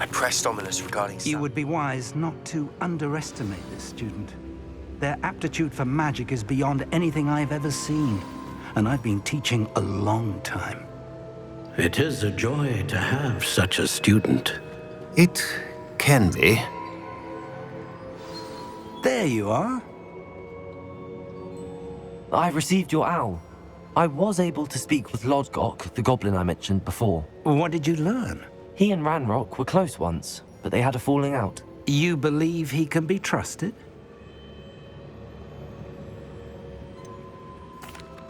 I pressed ominous regarding You would be wise not to underestimate this student. Their aptitude for magic is beyond anything I've ever seen, and I've been teaching a long time. It is a joy to have such a student. It can be. There you are. I received your owl. I was able to speak with Lodgok, the goblin I mentioned before. What did you learn? He and Ranrock were close once, but they had a falling out. You believe he can be trusted?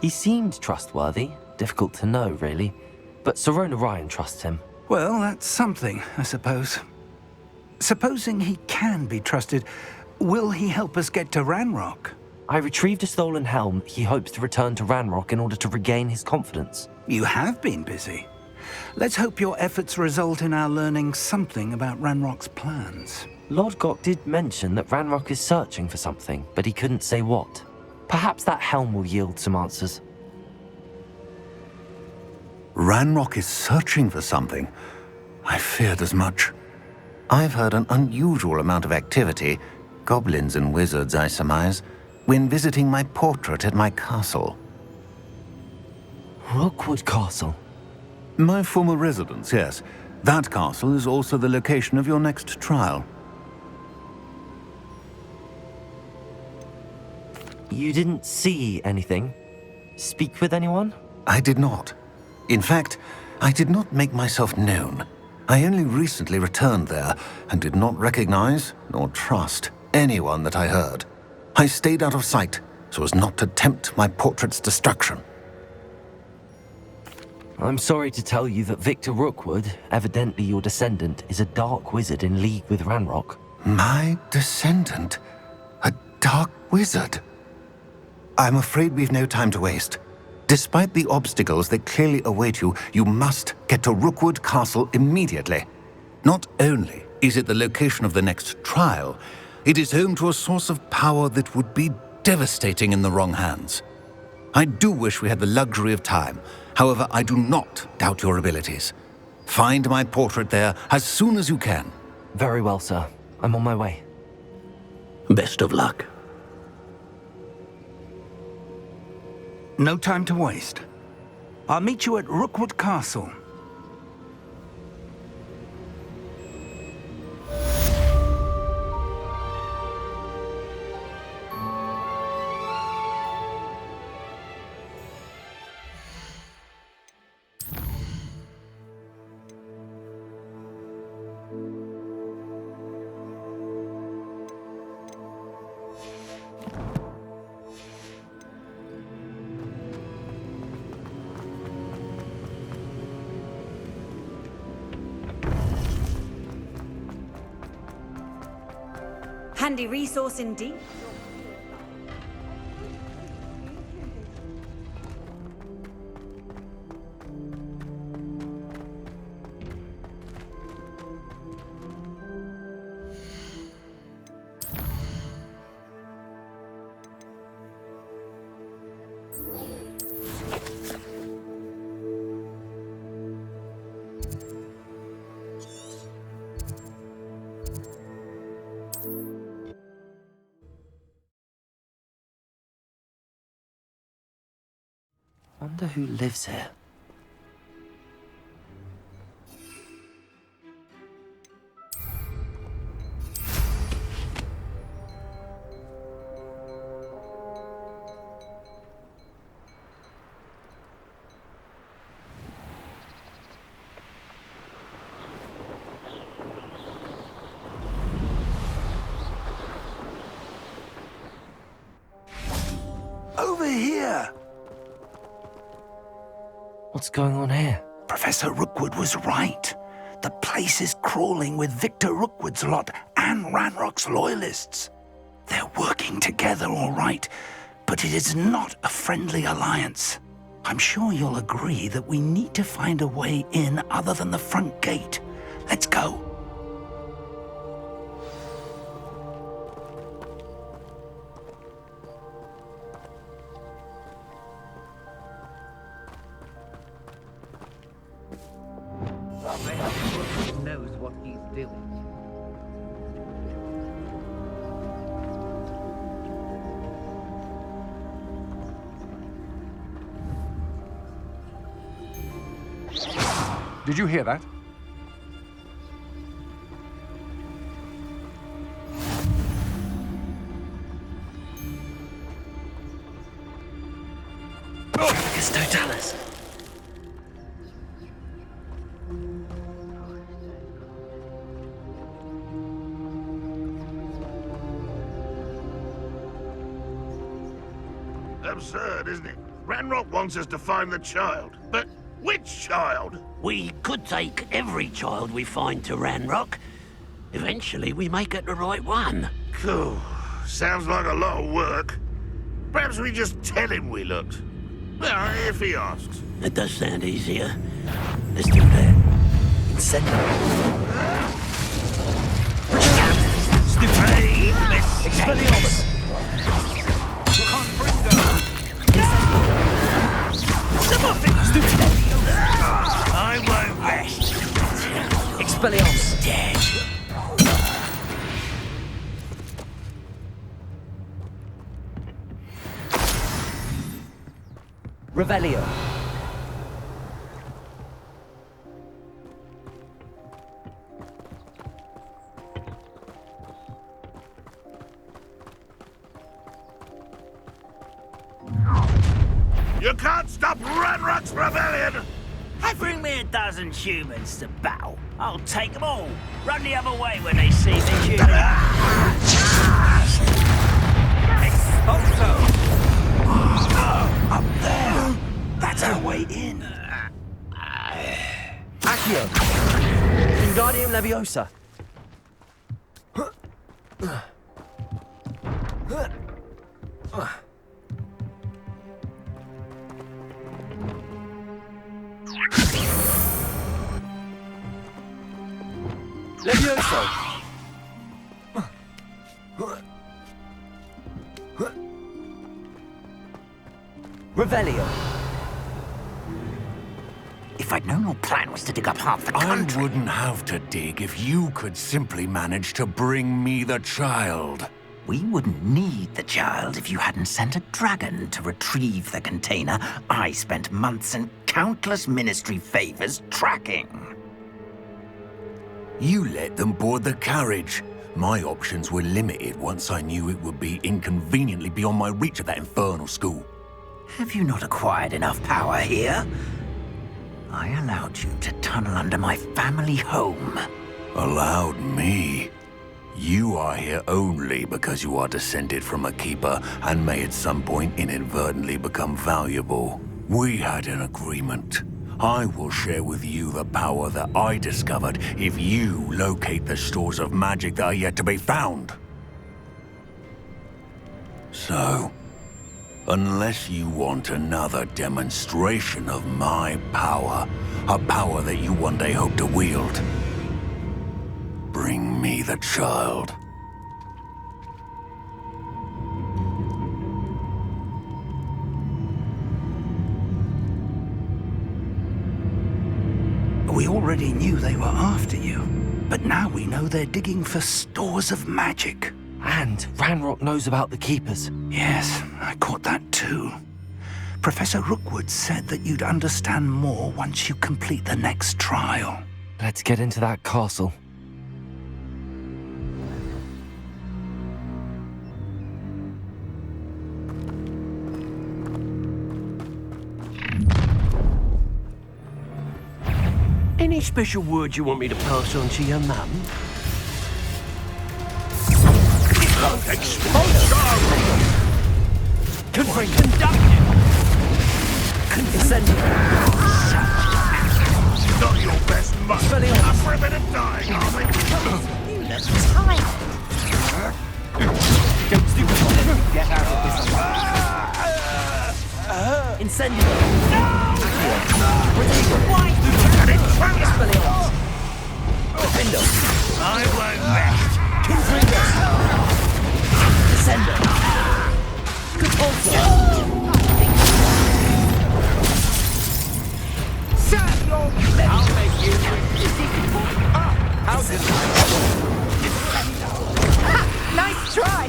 He seemed trustworthy. Difficult to know, really. But Sirona Ryan trusts him. Well, that's something, I suppose. Supposing he can be trusted, will he help us get to Ranrock? I retrieved a stolen helm he hopes to return to Ranrock in order to regain his confidence. You have been busy. Let's hope your efforts result in our learning something about Ranrock's plans. Lodgok did mention that Ranrock is searching for something, but he couldn't say what. Perhaps that helm will yield some answers. Ranrock is searching for something. I feared as much. I've heard an unusual amount of activity, goblins and wizards, I surmise, when visiting my portrait at my castle. Rookwood Castle? My former residence, yes. That castle is also the location of your next trial. You didn't see anything? Speak with anyone? I did not. In fact, I did not make myself known. I only recently returned there and did not recognize nor trust anyone that I heard. I stayed out of sight so as not to tempt my portrait's destruction. I'm sorry to tell you that Victor Rookwood, evidently your descendant, is a dark wizard in league with Ranrock. My descendant? A dark wizard? I'm afraid we've no time to waste. Despite the obstacles that clearly await you, you must get to Rookwood Castle immediately. Not only is it the location of the next trial, it is home to a source of power that would be devastating in the wrong hands. I do wish we had the luxury of time. However, I do not doubt your abilities. Find my portrait there as soon as you can. Very well, sir. I'm on my way. Best of luck. No time to waste. I'll meet you at Rookwood Castle. Handy resource indeed. Wonder who lives here. What's going on here? Professor Rookwood was right. The place is crawling with Victor Rookwood's lot and Ranrock's loyalists. They're working together, all right, but it is not a friendly alliance. I'm sure you'll agree that we need to find a way in other than the front gate. Let's go. Knows what he's doing. Did you hear that? It's Totalis. Absurd, isn't it? Ranrock wants us to find the child, but which child? We could take every child we find to Ranrock. Eventually, we may get the right one. Cool. Sounds like a lot of work. Perhaps we just tell him we looked. Well, if he asks. It does sound easier. Let's do that. Incendio. Stupid! Expelliarmus. I won't rest. Expelliarmus. Dead. Revelio. You can't stop Ranrock's rebellion! Bring me a dozen humans to battle. I'll take them all. Run the other way when they see the human. Up there. That's our way in. Accio. Wingardium Leviosa. Levioso. Revelio. If I'd known your plan was to dig up half the I country... wouldn't have to dig if you could simply manage to bring me the child. We wouldn't need the child if you hadn't sent a dragon to retrieve the container I spent months and countless ministry favors tracking. You let them board the carriage. My options were limited once I knew it would be inconveniently beyond my reach at that infernal school. Have you not acquired enough power here? I allowed you to tunnel under my family home. Allowed me? You are here only because you are descended from a keeper and may at some point inadvertently become valuable. We had an agreement. I will share with you the power that I discovered if you locate the stores of magic that are yet to be found. So, unless you want another demonstration of my power, a power that you one day hope to wield, bring me the child. We already knew they were after you, but now we know they're digging for stores of magic. And Ranrock knows about the Keepers. Yes, I caught that too. Professor Rookwood said that you'd understand more once you complete the next trial. Let's get into that castle. Any special words you want me to pass on to your mum? Confront. Conduct. Incendio. Not your best mutt. Up for a bit of dying, are we? You look tired. Don't stupid one. Get out of this. Incendio. Why? Expelliarmus. Defendo. I won't rest. Confringo. Descendo. Compulso. I'll make you. How did Nice try!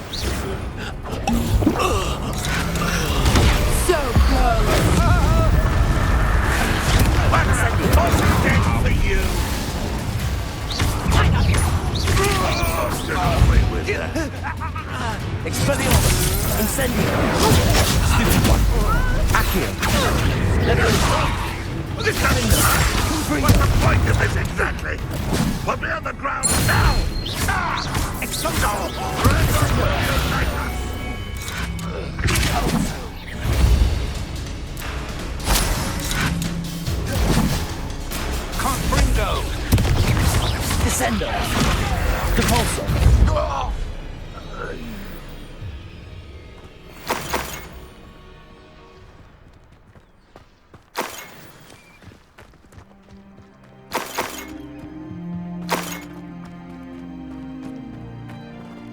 So close! I'm dead for you. Get away with that. Expelliarmus. Incendio. Stupid one. Accio. Leviathan. What's the point of this exactly? Put me on the ground now! Confringo. Descendo. Compulso.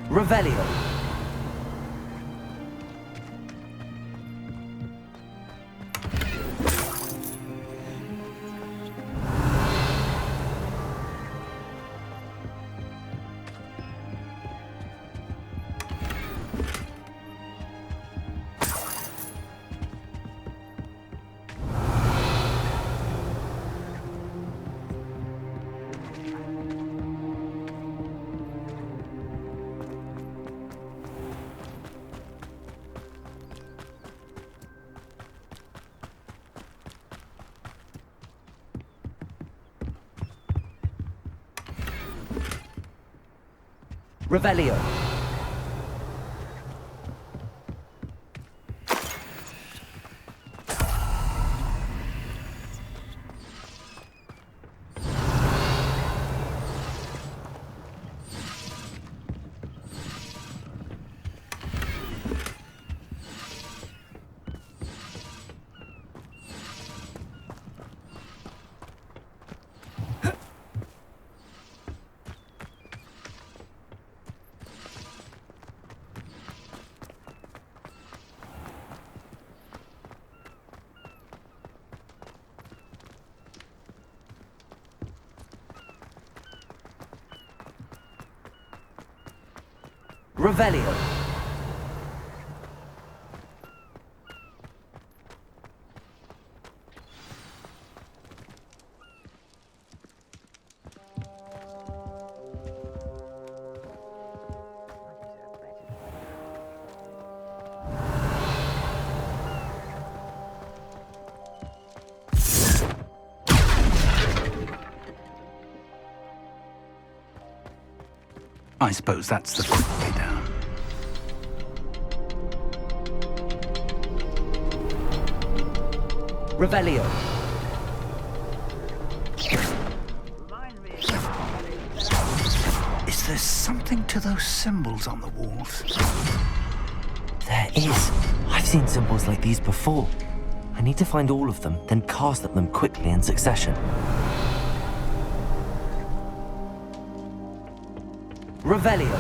Revelio. Revelio. Revelio. I suppose that's the quick way down. Revelio. Is there something to those symbols on the walls? There is. I've seen symbols like these before. I need to find all of them, then cast at them quickly in succession. Revelio.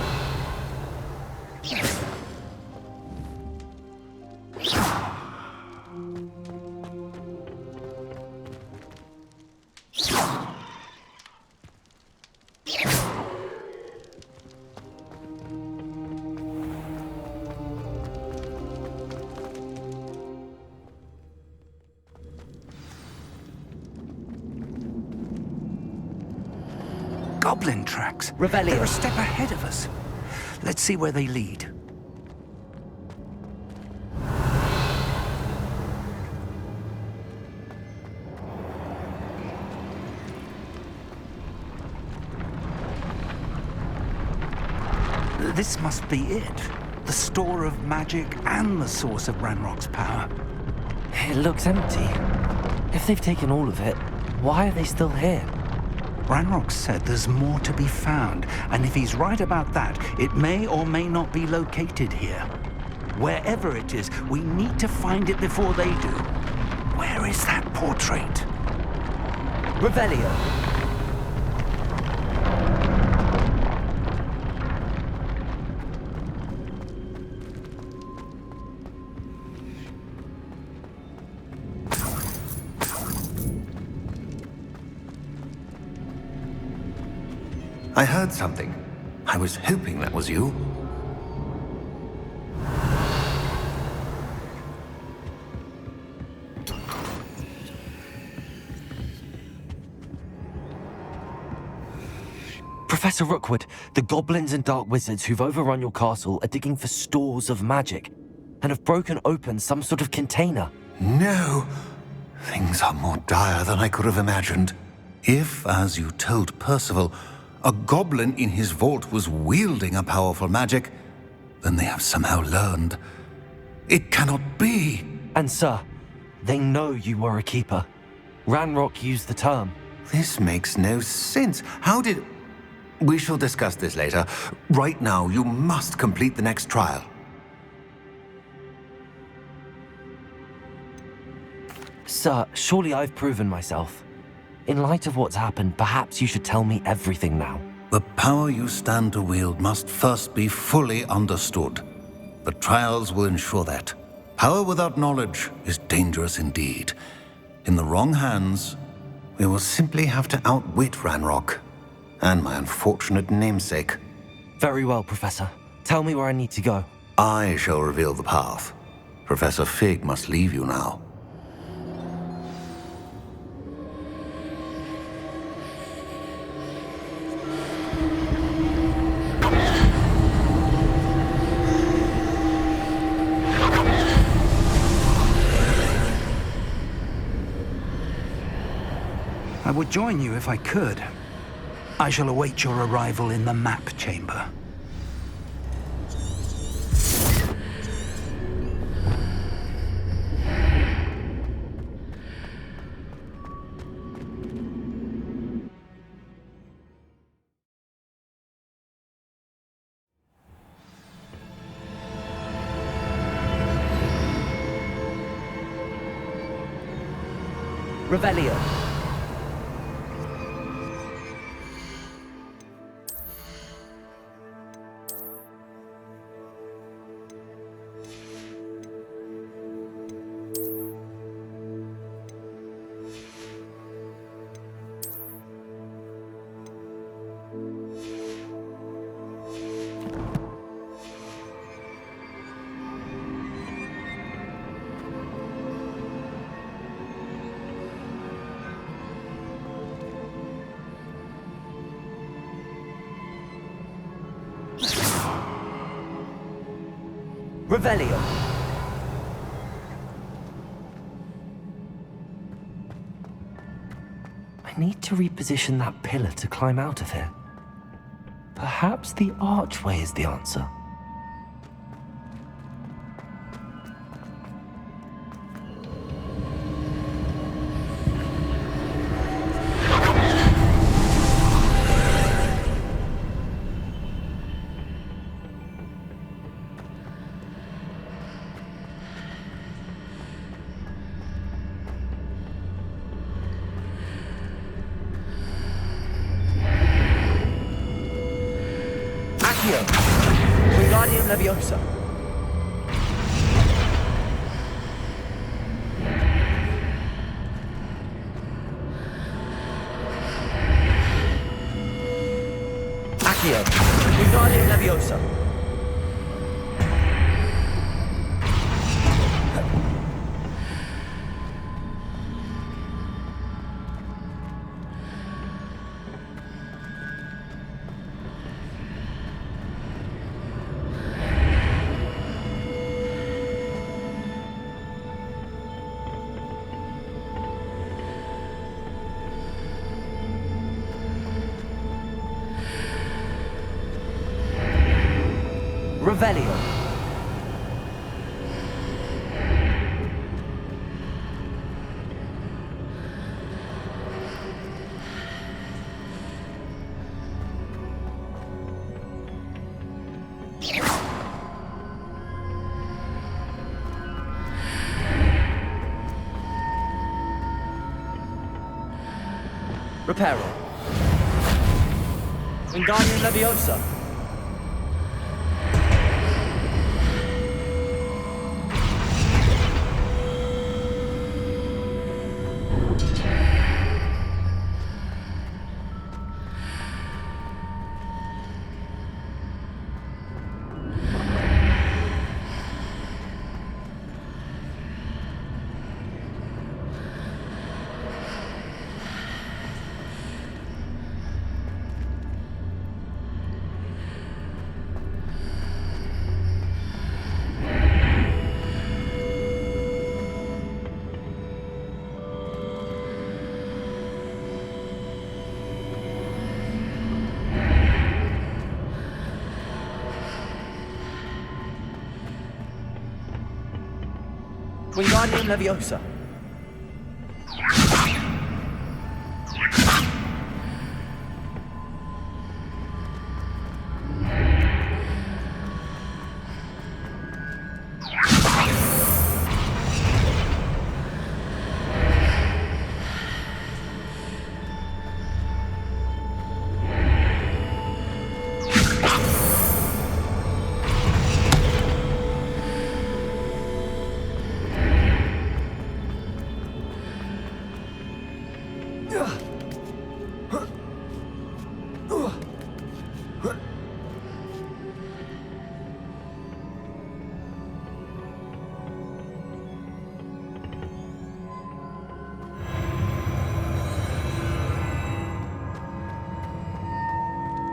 Goblin tracks. Revelio. They're a step ahead of us. Let's see where they lead. This must be it. The store of magic and the source of Ranrock's power. It looks empty. If they've taken all of it, Why are they still here? Ranrock said there's more to be found, and if he's right about that, it may or may not be located here. Wherever it is, we need to find it before they do. Where is that portrait? Revelio. I heard something. I was hoping that was you. Professor Rookwood, the goblins and dark wizards who've overrun your castle are digging for stores of magic and have broken open some sort of container. No! Things are more dire than I could have imagined. If, as you told Percival, a goblin in his vault was wielding a powerful magic, then they have somehow learned. It cannot be! And sir, they know you were a keeper. Ranrock used the term. This makes no sense. How did... We shall discuss this later. Right now, you must complete the next trial. Sir, surely I've proven myself. In light of what's happened, perhaps you should tell me everything now. The power you stand to wield must first be fully understood. The trials will ensure that. Power without knowledge is dangerous indeed. In the wrong hands, we will simply have to outwit Ranrock and my unfortunate namesake. Very well, Professor. Tell me where I need to go. I shall reveal the path. Professor Fig must leave you now. I would join you if I could. I shall await your arrival in the map chamber. Revelio. Revelio. I need to reposition that pillar to climb out of here. Perhaps the archway is the answer. Wingardium Leviosa. Accio. Wingardium Leviosa. Revelio. Reparo. Wingardium Leviosa. Wingardium Leviosa.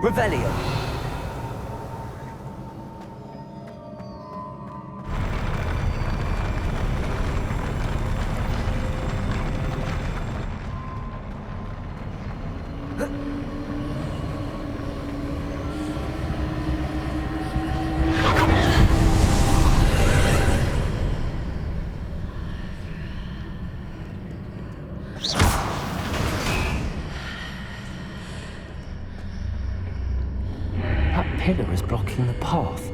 Revelio. Pillar is blocking the path.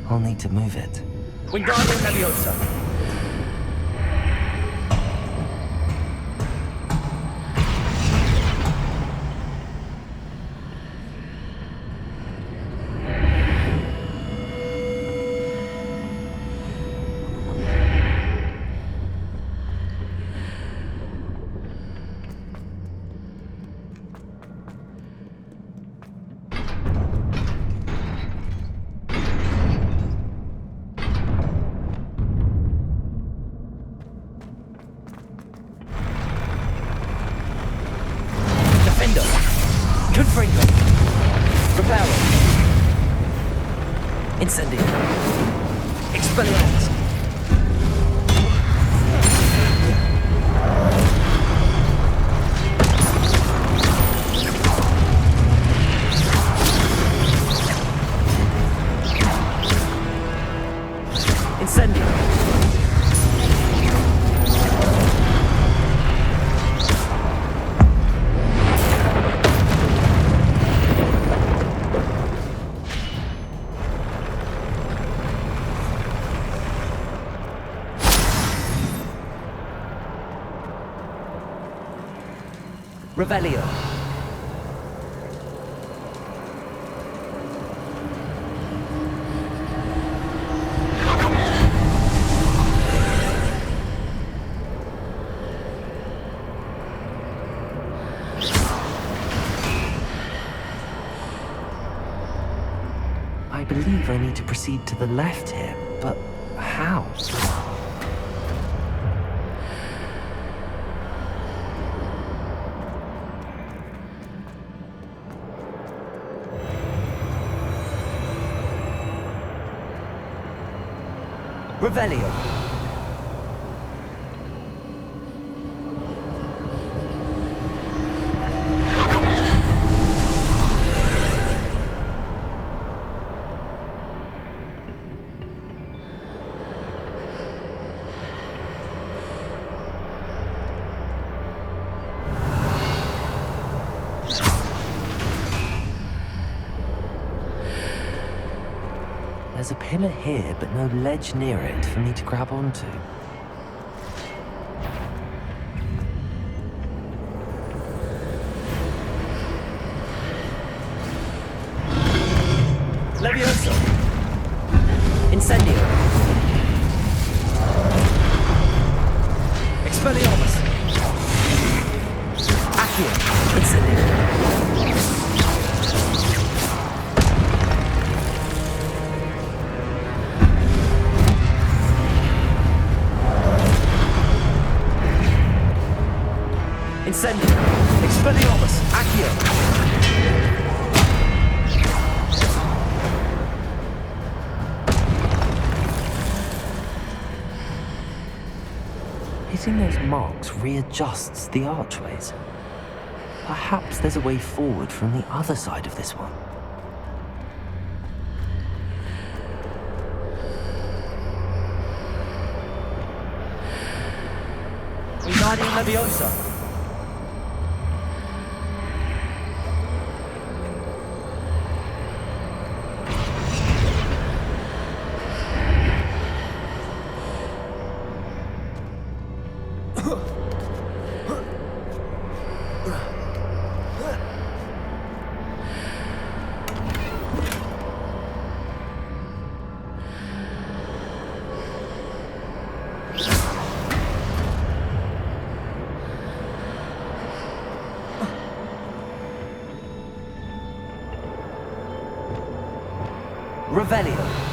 I'll need to move it. Wingardium Leviosa. Confringo. Reparo. Incendio. Expelliarmus. Incendio. Revelio. I believe I need to proceed to the left here, but how? Revelio. There's a pillar here, but no ledge near it for me to grab onto. Accio. Incendio. Incendio. Expelliarmus. Accio. Hitting those marks readjusts the archways. Perhaps there's a way forward from the other side of this one. Wingardium Leviosa. Revelio.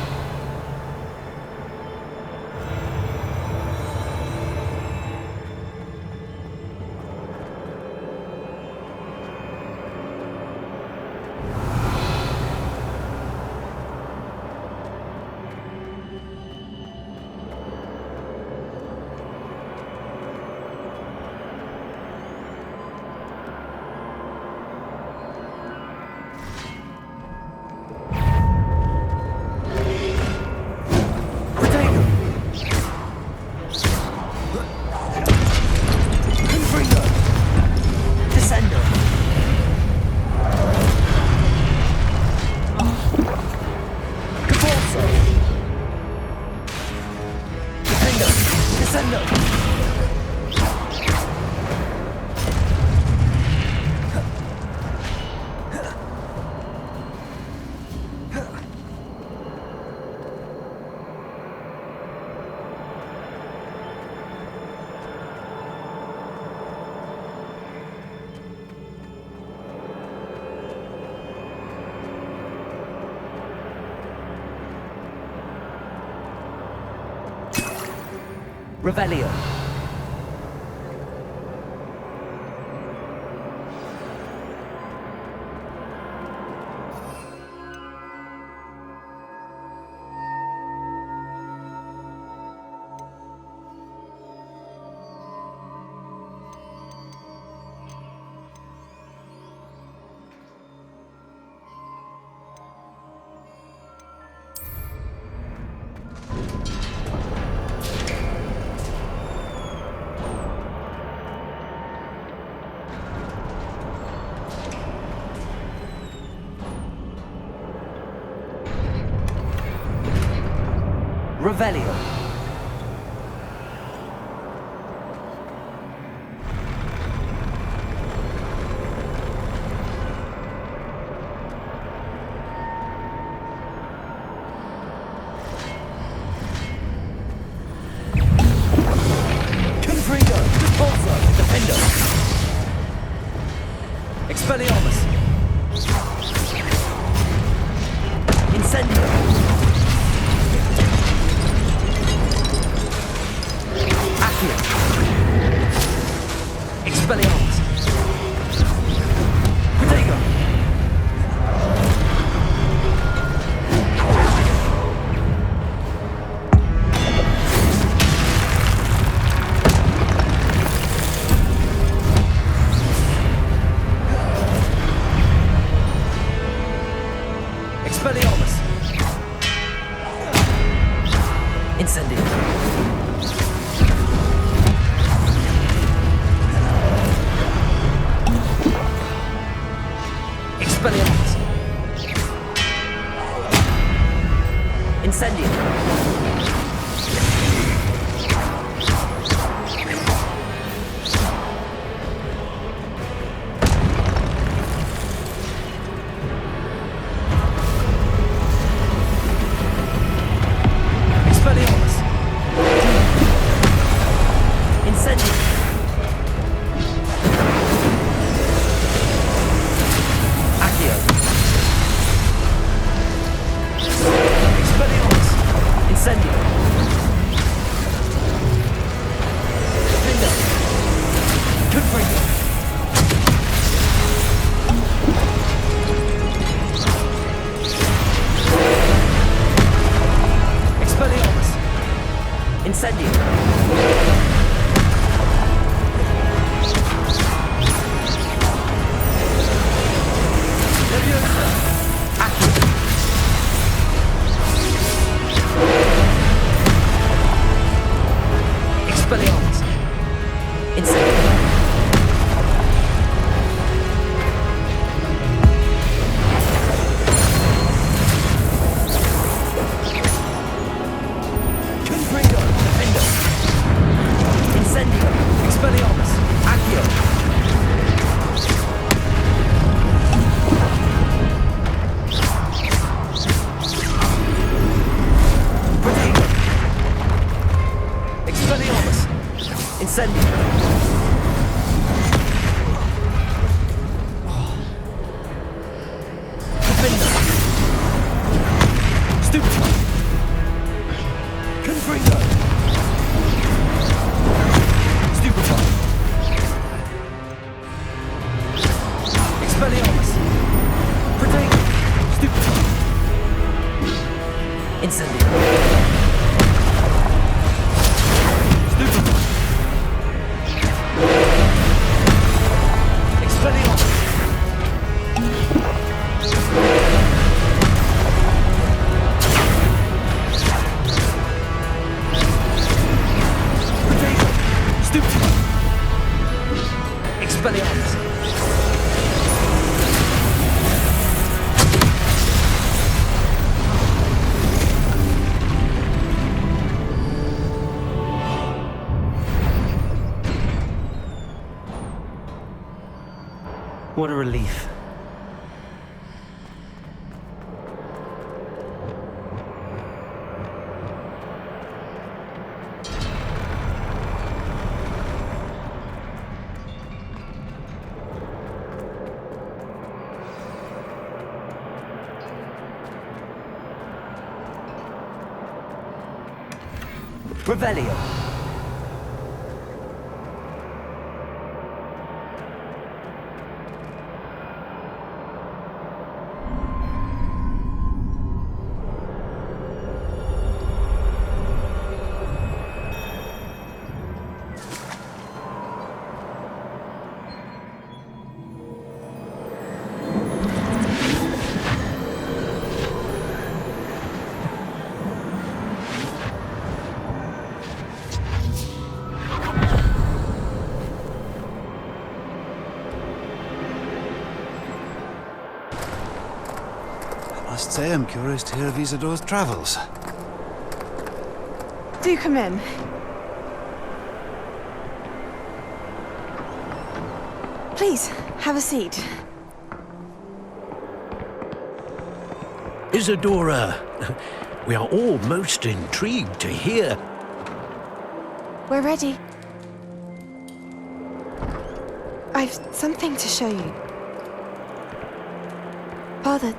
Revelio. Revelio. Confrigo. Repulsor. Defender. Expelliarmus. Incendio. Expelliarmus. Diagon. Expelliarmus. Incendio. Expelliarmus. Incendio. Expelliarmus. Incendio. hands. What a relief. Revelio. I must say I'm curious to hear of Isadore's travels. Do come in. Please, have a seat. Isadora, we are all most intrigued to hear. We're ready. I've something to show you. Father,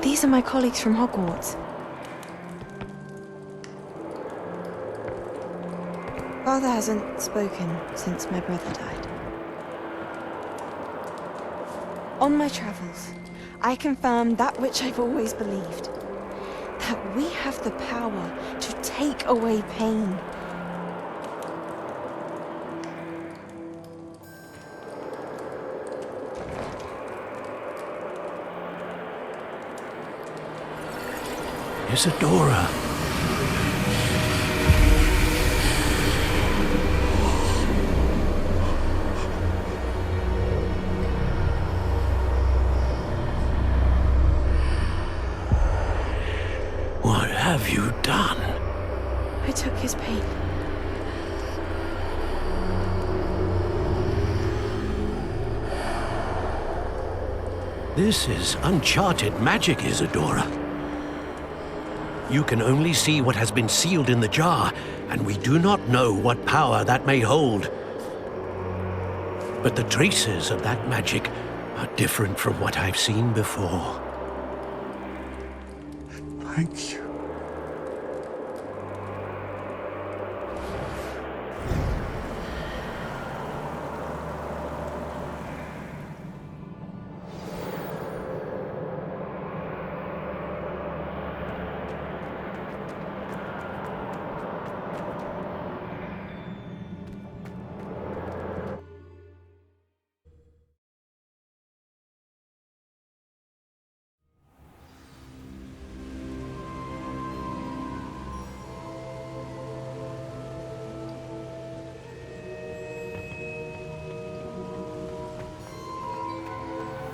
these are my colleagues from Hogwarts. Father hasn't spoken since my brother died. On my travels, I confirmed that which I've always believed. That we have the power to take away pain. Isadora. What have you done? I took his pain. This is uncharted magic, Isadora. You can only see what has been sealed in the jar, and we do not know what power that may hold. But the traces of that magic are different from what I've seen before. Thank you.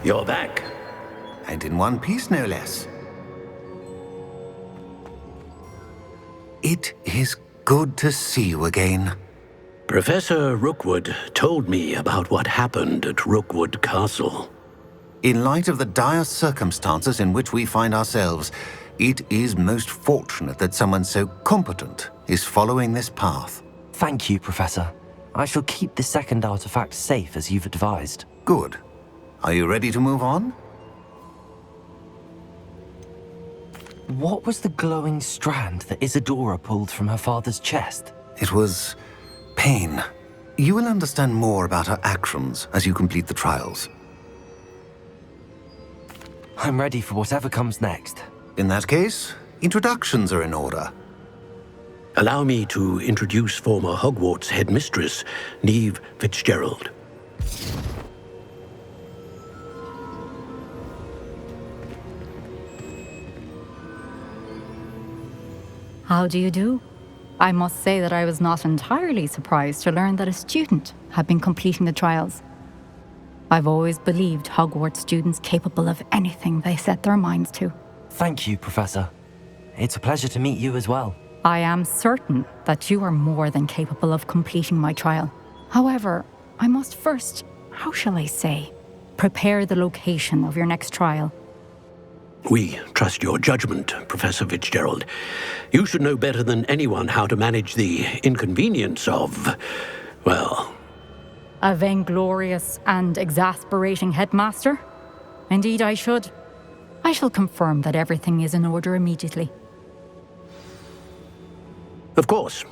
You're back. And in one piece, no less. It is good to see you again. Professor Rookwood told me about what happened at Rookwood Castle. In light of the dire circumstances in which we find ourselves, it is most fortunate that someone so competent is following this path. Thank you, Professor. I shall keep the second artifact safe as you've advised. Good. Are you ready to move on? What was the glowing strand that Isadora pulled from her father's chest? It was pain. You will understand more about her actions as you complete the trials. I'm ready for whatever comes next. In that case, introductions are in order. Allow me to introduce former Hogwarts headmistress, Neve Fitzgerald. How do you do? I must say that I was not entirely surprised to learn that a student had been completing the trials. I've always believed Hogwarts students capable of anything they set their minds to. Thank you, Professor. It's a pleasure to meet you as well. I am certain that you are more than capable of completing my trial. However, I must first, how shall I say, prepare the location of your next trial. We trust your judgment, Professor Fitzgerald. You should know better than anyone how to manage the inconvenience of, well... A vainglorious and exasperating headmaster? Indeed I should. I shall confirm that everything is in order immediately. Of course.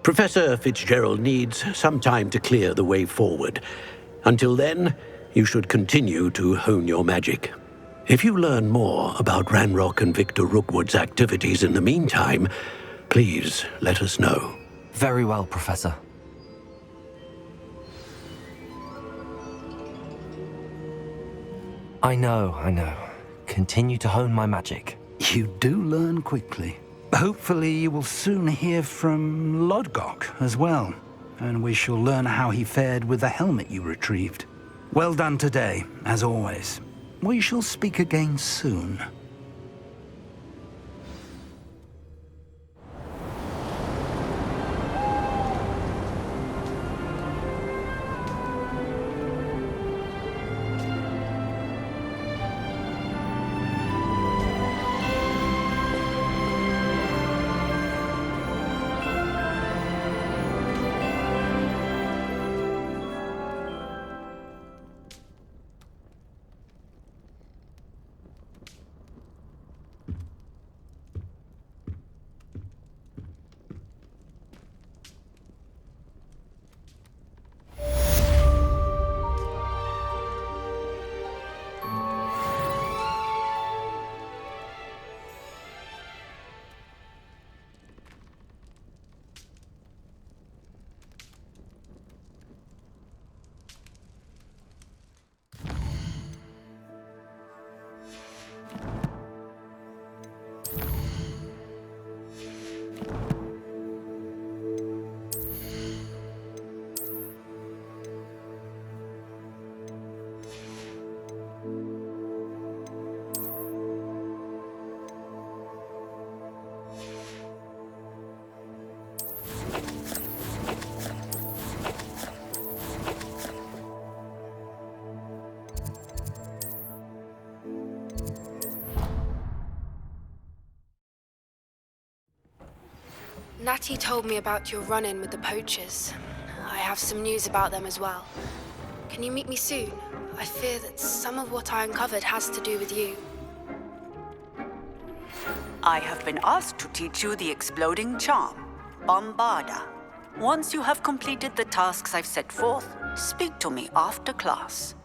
Professor Fitzgerald needs some time to clear the way forward. Until then, you should continue to hone your magic. If you learn more about Ranrock and Victor Rookwood's activities in the meantime, please let us know. Very well, Professor. I know. Continue to hone my magic. You do learn quickly. Hopefully you will soon hear from Lodgok as well, and we shall learn how he fared with the helmet you retrieved. Well done today, as always. We shall speak again soon. Natty told me about your run-in with the poachers. I have some news about them as well. Can you meet me soon? I fear that some of what I uncovered has to do with you. I have been asked to teach you the exploding charm, Bombarda. Once you have completed the tasks I've set forth, speak to me after class.